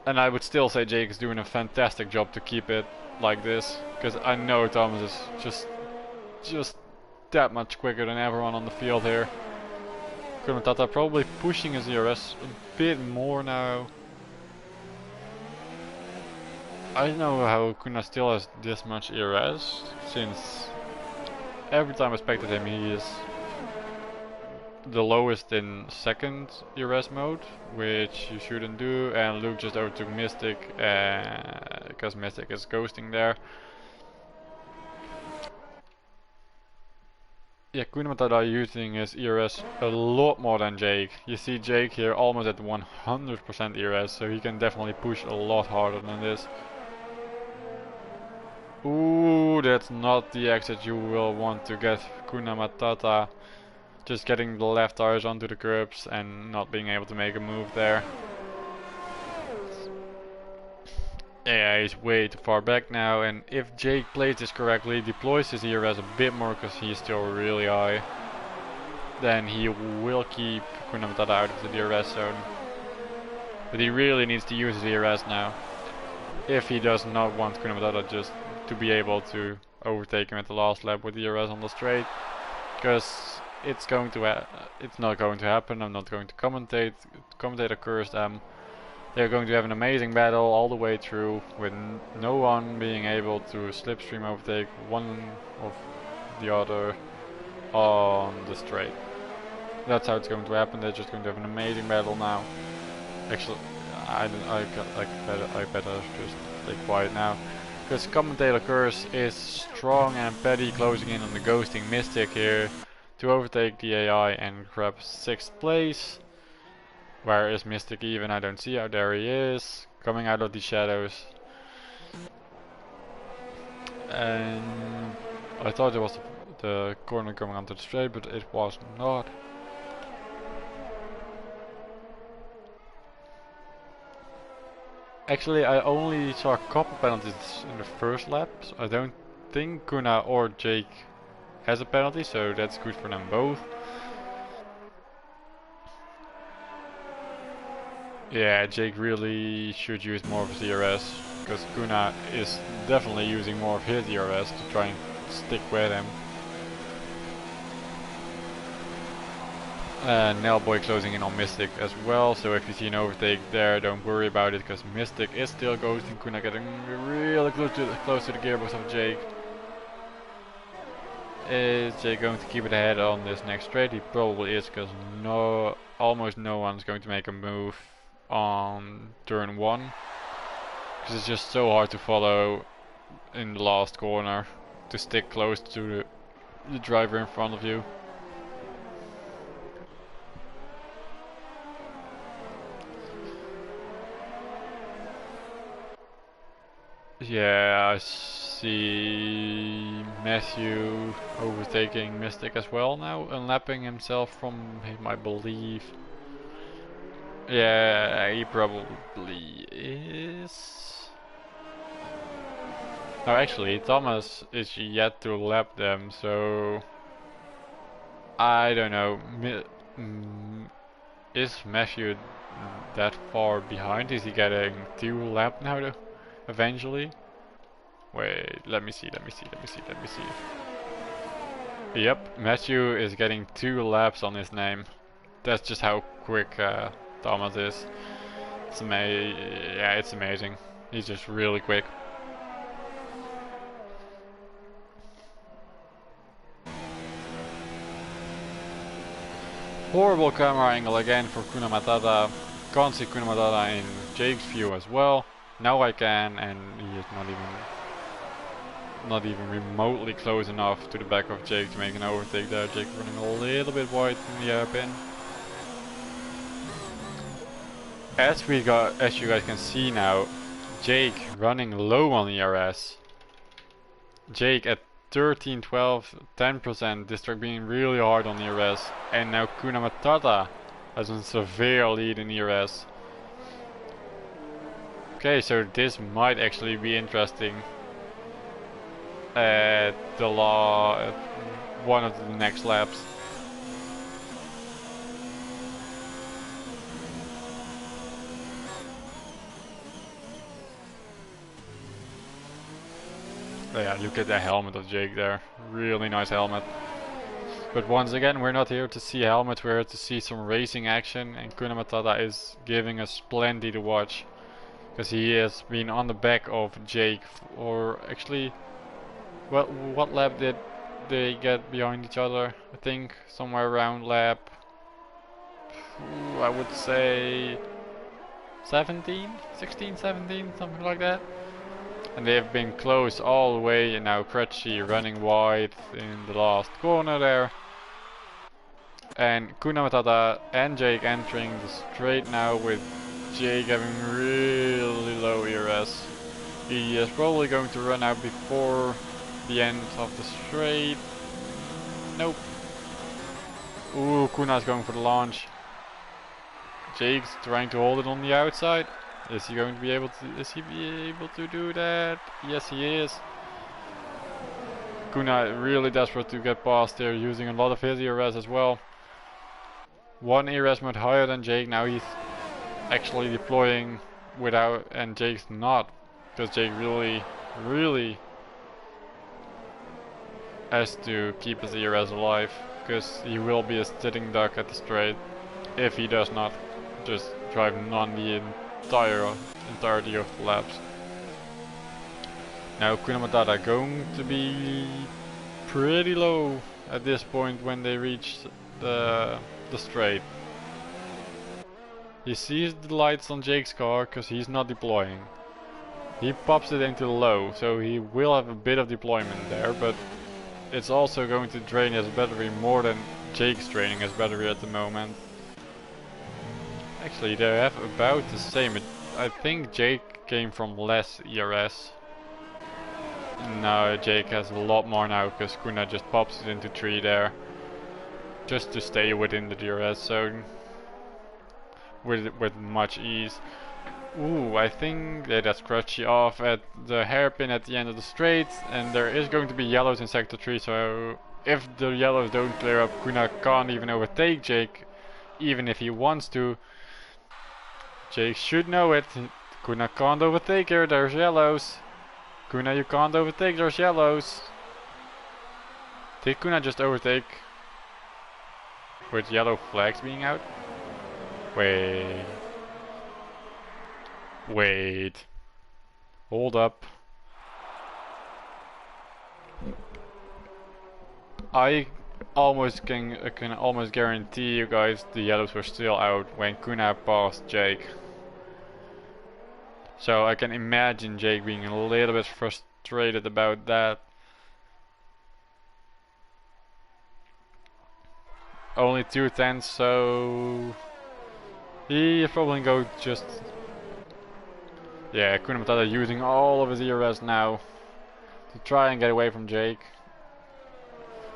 And I would still say Jake is doing a fantastic job to keep it like this, because I know Thomas is just that much quicker than everyone on the field here. Kuna Matata probably pushing his ERS a bit more now. I don't know how Kuna still has this much ERS, since every time I spectated him he is the lowest in second ERS mode, which you shouldn't do, and Luke just overtook Mystic because Mystic is ghosting there. Yeah, Kuna Matata using his ERS a lot more than Jake. You see Jake here almost at 100% ERS, so he can definitely push a lot harder than this. Ooh, that's not the exit you will want to get Kuna Matata. Just getting the left tires onto the curbs and not being able to make a move there. Yeah, he's way too far back now, and if Jake plays this correctly, deploys his ERS a bit more because he's still really high, then he will keep Kuna Matata out of the DRS zone. But he really needs to use his ERS now, if he does not want Kuna Matata just to be able to overtake him at the last lap with the ERS on the straight, because it's not going to happen. I'm not going to commentate. Commentator cursed them. They're going to have an amazing battle all the way through, with no one being able to slipstream overtake one of the other on the straight. That's how it's going to happen. They're just going to have an amazing battle now. Actually, I better just stay quiet now, because Commentator Curse is strong and petty, closing in on the ghosting Mystic here to overtake the AI and grab 6th place. Where is Mystic even? I don't see how. There he is, coming out of the shadows. And I thought it was the corner coming onto the straight, but it was not. Actually, I only saw a couple penalties in the first lap, so I don't think Kuna or Jake has a penalty, so that's good for them both. Yeah, Jake really should use more of his ERS, because Kuna is definitely using more of his ERS to try and stick with him. Nailboy closing in on Mystic as well, so if you see an overtake there, don't worry about it, because Mystic is still ghosting Kuna, getting really close to the gearbox of Jake. Is Jake going to keep it ahead on this next straight? He probably is, because almost no one's going to make a move on turn 1, because it's just so hard to follow in the last corner, to stick close to the driver in front of you. Yeah, I see Matthew overtaking Mystic as well now, unlapping himself from him, I believe. Yeah, he probably is. No, actually, Thomas is yet to lap them, so I don't know. Is Matthew that far behind? Is he getting 2 lap now eventually? Wait, let me see. Yep, Matthew is getting 2 laps on his name. That's just how quick Thomas is. Yeah, it's amazing. He's just really quick. Horrible camera angle again for Kuna Matata. Can't see Kuna Matata in Jake's view as well. Now I can, and he is not even remotely close enough to the back of Jake to make an overtake there. Jake running a little bit wide in the hairpin. As you guys can see now, Jake running low on ERS. Jake at 13, 12, 10%, this truck being really hard on ERS. And now Kuna Matata has a severe lead in ERS. Okay, so this might actually be interesting at one of the next laps. Oh yeah, look at the helmet of Jake there. Really nice helmet. But once again, we're not here to see helmets, we're here to see some racing action, and Kuna Matata is giving us plenty to watch. Because he has been on the back of Jake for actually, well, what lap did they get behind each other? I think somewhere around lap, I would say 17, 16, 17, something like that. And they have been close all the way, and now Crutchy running wide in the last corner there. And Kuna Matata and Jake entering the straight now, with Jake having really low ERS. He is probably going to run out before the end of the straight. Nope. Ooh, Kuna's going for the launch. Jake's trying to hold it on the outside. Is he be able to do that? Yes, he is. Kuna really desperate to get past there, using a lot of his ERS as well. One ERS mode higher than Jake. Now he's actually deploying without, and Jake's not, because Jake really has to keep his ERS alive, because he will be a sitting duck at the straight if he does not just drive on the entirety of the laps. Now Kuna Matata going to be pretty low at this point when they reach the straight. He sees the lights on Jake's car because he's not deploying. He pops it into low, so he will have a bit of deployment there, but it's also going to drain his battery more than Jake's draining his battery at the moment. Actually, they have about the same. I think Jake came from less ERS. No, Jake has a lot more now, because Kuna just pops it into 3 there. Just to stay within the DRS zone. With much ease. Ooh, I think that's Crutchy off at the hairpin at the end of the straight. And there is going to be yellows in sector 3, so if the yellows don't clear up, Kuna can't even overtake Jake, even if he wants to. Jake should know it. Kuna can't overtake her, there's yellows. Kuna, you can't overtake, there's yellows. Did Kuna just overtake with yellow flags being out? Wait. Hold up. I can almost guarantee you guys the yellows were still out when Kuna passed Jake. So I can imagine Jake being a little bit frustrated about that. Only 2/10, so he is probably going to just... Yeah, Kuna Matata using all of his ERS now to try and get away from Jake.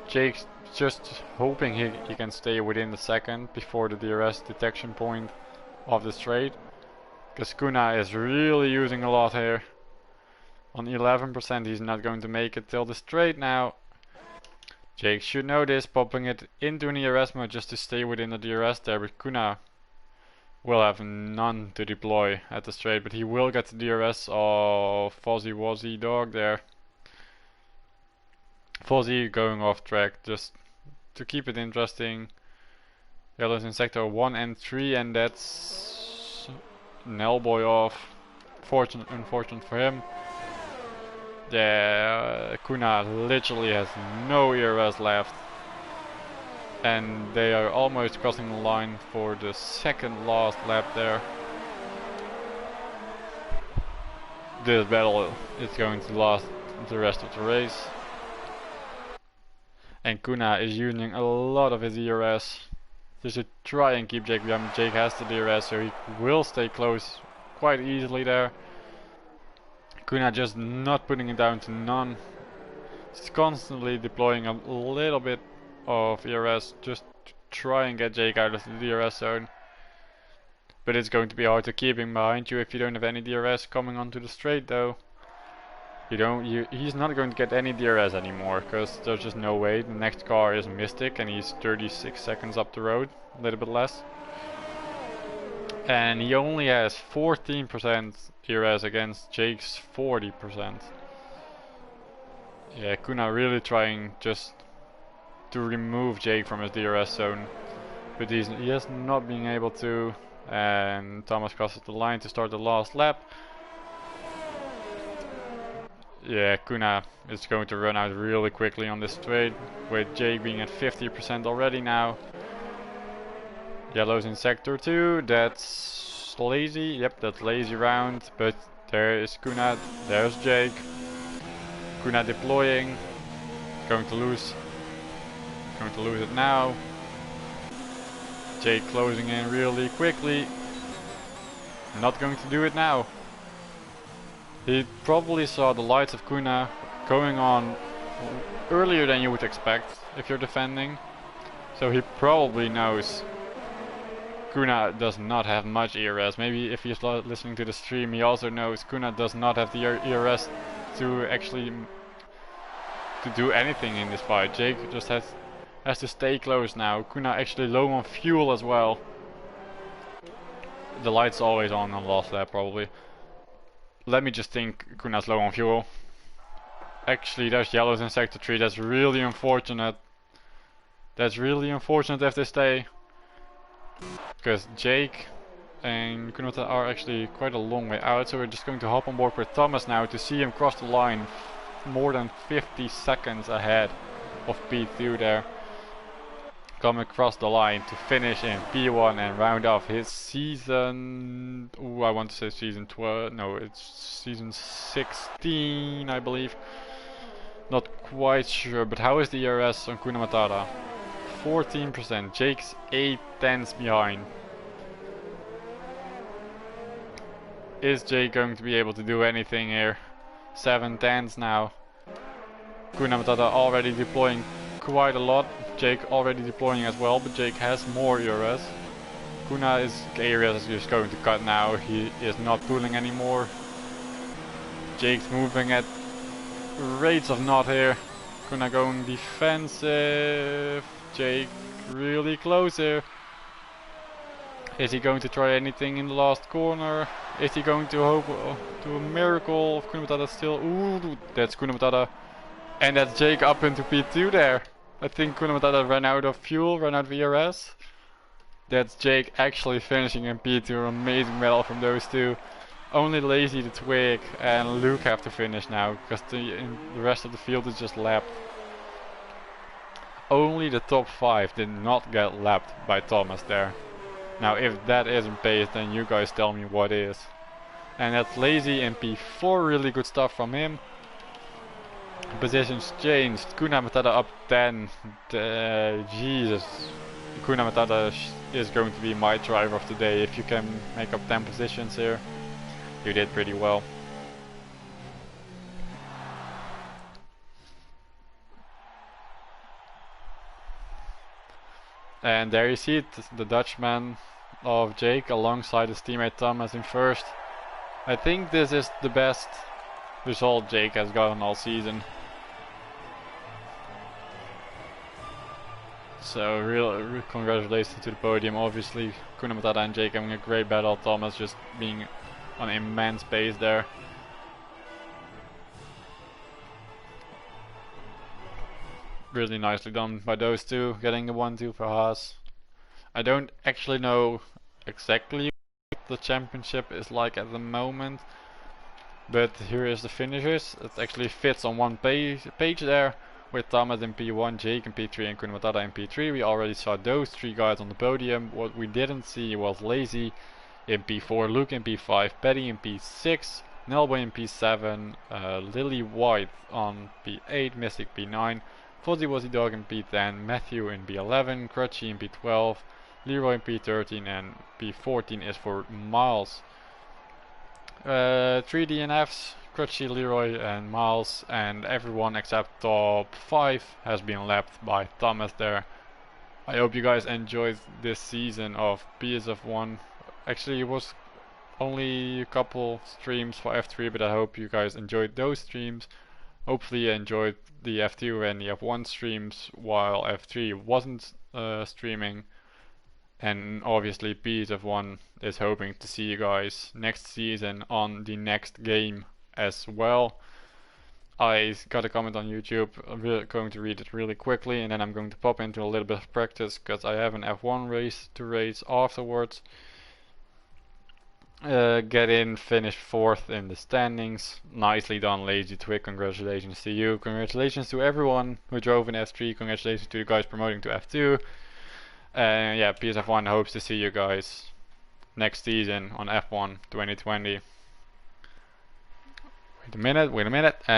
Jake's just hoping he can stay within the second before the DRS detection point of the straight. Because Kuna is really using a lot here. On 11% he's not going to make it till the straight now. Jake should know this, popping it into an ERS mode just to stay within the DRS there, but Kuna will have none to deploy at the straight, but he will get the DRS of Fuzzy Wuzzy Dog there. Fozzy going off track just to keep it interesting. Yellow's in sector 1 and 3, and that's Nellboy off. Unfortunate for him. Yeah, Kuna literally has no ERS left. And they are almost crossing the line for the second last lap there. This battle is going to last the rest of the race. And Kuna is using a lot of his DRS just to try and keep Jake behind. Jake has the DRS, so he will stay close quite easily there. Kuna just not putting it down to none. He's constantly deploying a little bit of ERS just to try and get Jake out of the DRS zone. But it's going to be hard to keep him behind you if you don't have any DRS coming onto the straight though. He's not going to get any DRS anymore because there's just no way. The next car is Mystic and he's 36 seconds up the road, a little bit less. And he only has 14% DRS against Jake's 40%. Yeah, Kuna really trying just to remove Jake from his DRS zone, but he has not been able to. And Thomas crosses the line to start the last lap. Yeah, Kuna is going to run out really quickly on this straight, with Jake being at 50% already now. Yellow's in sector 2, that's lazy, yep, that's lazy round, but there is Kuna, there's Jake. Kuna deploying, going to lose it now. Jake closing in really quickly, not going to do it now. He probably saw the lights of Kuna going on earlier than you would expect if you're defending. So he probably knows Kuna does not have much ERS. Maybe if he's listening to the stream, he also knows Kuna does not have the ERS to actually do anything in this fight. Jake just has to stay close now. Kuna actually low on fuel as well. The light's always on the last lap probably. Let me just think Kuna's low on fuel. Actually, there's Yellows in sector 3. That's really unfortunate. That's really unfortunate if they stay. Because Jake and Kunata are actually quite a long way out. So we're just going to hop on board with Thomas now to see him cross the line. More than 50 seconds ahead of P2 there. Come across the line to finish in P1 and round off his season. Ooh, I want to say season 12. No, it's season 16, I believe. Not quite sure, but how is the ERS on Kuna Matata? 14%. Jake's 8 tenths behind. Is Jake going to be able to do anything here? 7 tenths now. Kuna Matata already deploying quite a lot. Jake already deploying as well, but Jake has more ERS. Kuna's ERS is just going to cut now. He is not pulling anymore. Jake's moving at rates of not here. Kuna going defensive. Jake really close here. Is he going to try anything in the last corner? Is he going to hope to a miracle of Kuna Matata still? Ooh, that's Kuna Matata. And that's Jake up into P2 there. I think Kuna Matata ran out of fuel, ran out of ERS. That's Jake actually finishing in P2. Amazing battle from those two. Only Lazy, the Twig, and Luke have to finish now because the rest of the field is just lapped. Only the top 5 did not get lapped by Thomas there. Now if that isn't pace, then you guys tell me what is. And that's Lazy in P4, really good stuff from him. Positions changed. Kuna Matata up 10. Jesus. Kuna Matata is going to be my driver of the day. If you can make up 10 positions here, you did pretty well. And there you see it, the Dutchman of Jake alongside his teammate Thomas in first. I think this is the best result Jake has gotten all season. So real congratulations to the podium. Obviously Kuna Matata and Jake having a great battle, Thomas just being on immense pace there. really nicely done by those two, getting the 1-2 for Haas. I don't actually know exactly what the championship is like at the moment, but here is the finishers. It actually fits on one page there, with Thomas in P1, Jake in P3 and Kun Matata in P3. We already saw those three guys on the podium. What we didn't see was Lazy in P4, Luke in P5, Petty in P6, Nelboy in P7, Lily White on P8, Mystic P9, Fuzzy Wuzzy Dog in P10, Matthew in P11, Crutchy in P12, Leroy in P13, and P14 is for Miles. 3 DNFs, Crutchy, Leroy and Miles, and everyone except top 5 has been lapped by Thomas there. I hope you guys enjoyed this season of PSF1. Actually, it was only a couple streams for F3, but I hope you guys enjoyed those streams. Hopefully you enjoyed the F2 and the F1 streams while F3 wasn't streaming. And obviously PSF1 is hoping to see you guys next season on the next game as well. I got a comment on YouTube. I'm going to read it really quickly, and then I'm going to pop into a little bit of practice because I have an F1 race to race afterwards. Get in, finish 4th in the standings. Nicely done, Lazy Twig. Congratulations to you. Congratulations to everyone who drove in F3. Congratulations to you guys promoting to F2. Yeah, PSF1 hopes to see you guys next season on F1 2020. Wait a minute, and